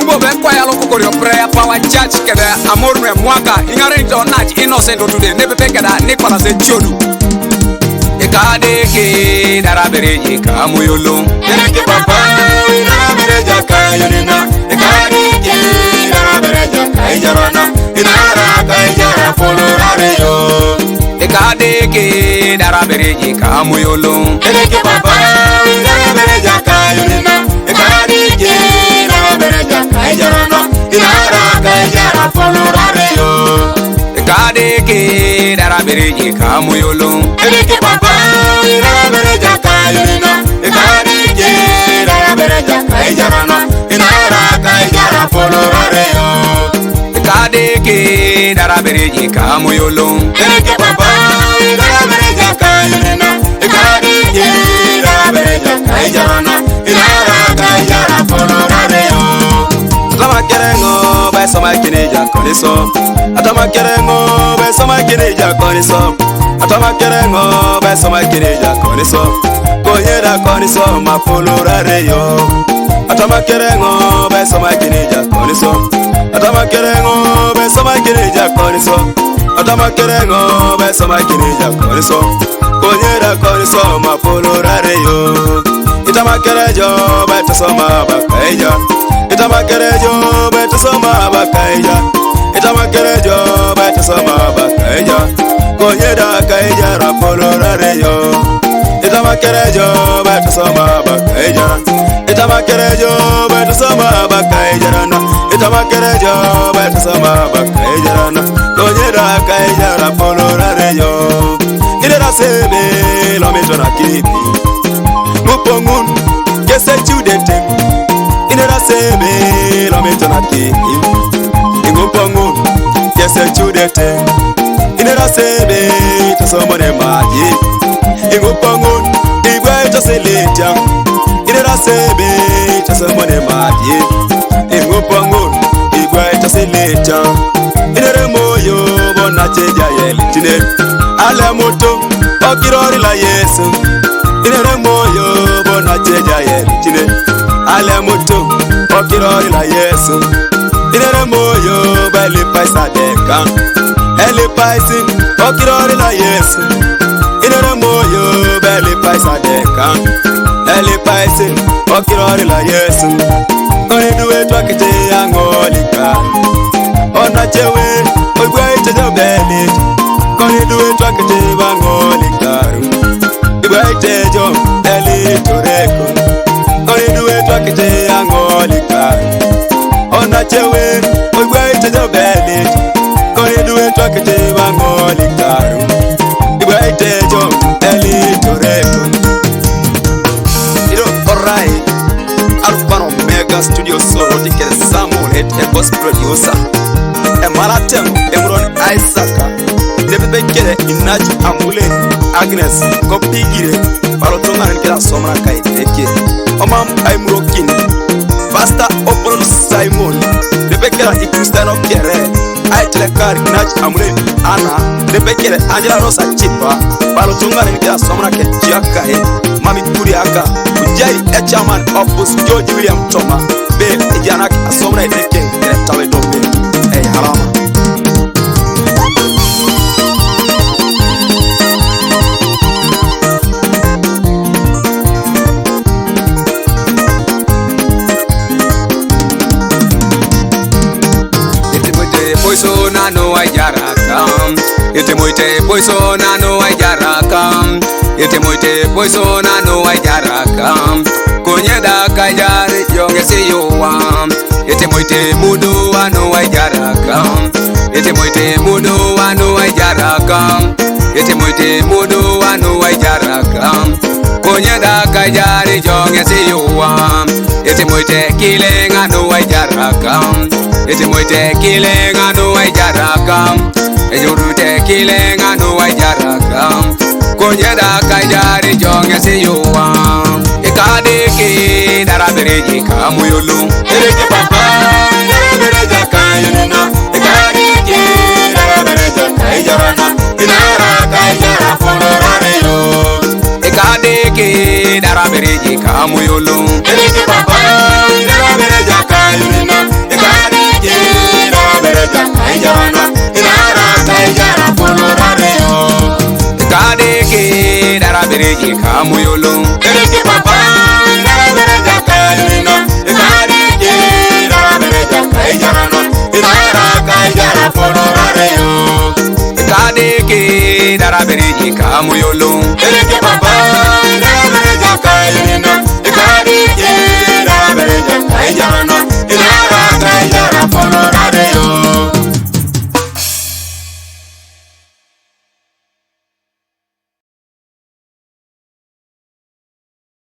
Ubo be kwa ya lo Kokorio prayer power church keda amor me mwaka ingare to nach innocent today ne be keda Nicholas Echodu ekade ke darabereje Ekamoyo lo Ereke papa darabereje kayonina ekade ke darabereje kayjarana inara kayjara folorare yo ekade ke darabereje Ekamoyo lo Ereke papa darabereje kayonina ekade ke darabereje kayjarana inara kayjara folorare yo ekade ke darabereje Ekamoyo lo Ereke papa darabereje kayonina ekade ke darabereje kayjarana inara kayjara folorare yo ekade ke darabereje Ekamoyo lo Ereke papa darabereje kayonina ekade ke darabereje kayjarana inara kayjara folorare yo Atama kerengo ba sama kineja koniso Atama kerengo ba sama kineja koniso Atama kerengo ba sama kineja koniso Konyera koniso ma folorare yo Atama kerengo ba sama kineja koniso Atama kerengo ba sama kineja koniso Atama kerengo ba sama kineja koniso Konyera koniso ma folorare yo Itama kerejo ba tasoma ba kaija Itama kerejo bete sama bakaija Itama kerejo bete sama bakaija Konyeda kaija rapolorare yo Itama kerejo bete sama bakaija Itama kerejo bete sama bakaija rana Itama kerejo bete sama bakaija rana Konyeda kaija rapolorare yo Idara sebe lo mitona kipi Mupongun kese chudete Inera sebe lo metona ki Ingupongu yese chudete Inera sebe tasomone maji Ingupongu igwe taseleja Inera sebe tasomone maji Ingupongu igwe taseleja Inere moyo bona cheja yelitine Ale moto okirori la Yesu Inere moyo bona cheja yelitine Ale moto okirori la Yesu Inere moyo bali paisa deka Ele paisi okirori la Yesu Inere moyo bali paisa deka Ele paisi okirori la Yesu Oiduwe twakite angolika Ona chewe ogwe chejo beli Oiduwe twakite angolika Igwe chejo eli toreko Oiduwe twakite angolika Ona chewe ogwe chejo beli Oiduwe twakite angolika Igwe chejo eli toreko Alright Alpha Omega Studio Solo Dikere Samuel Het Egos Producer Emaratem Emron Isaac Debebe kere Inaj Amule Agnes Kopigire Balotonga Nkela Somra Kai Eke Omam Aimrokin Pastor Opol Simon Debebe kere Ikristano Kere Aitlekar Inaj Amule Ana Debebe kere Angela Rosa Chipa Balotonga Nkela Somra Kai Chiakai Mami Kuriaka Ujai Echaman Opus George William Toma Be Janak Asomra Eke Tawe Dobe Hey Halama Poisona no ajarakam Ite moite poisona no ajarakam Ite moite poisona no ajarakam Konyeda kajari yonge siyuwam Ite moite mudu wano ajarakam Ite moite mudu wano ajarakam Ite moite mudu wano ajarakam Konyeda kajari yonge siyuwam Ite moite kilenga no ajarakam Iti moite kilenga no ajarakam Ejurute kilenga no ajarakam Konyeda kajari jonge siyuwam Ikade ki darabereje Ekamoyo lo Ereke papa darabereje kayonina ekade ki darabereje kayjarana inara kayjara folorare yo Ikade ki darabereje Ekamoyo lo Ereke papa darabereje kayonina bereji Ekamoyo lo. Ereke papa dara bereja kayina. Ekarike dara bereja kayjarana. Idara kayjara folorare yo. Ekadeke dara bereji Ekamoyo lo. Ereke papa dara bereja kayina. Ekarike dara bereja kayjarana.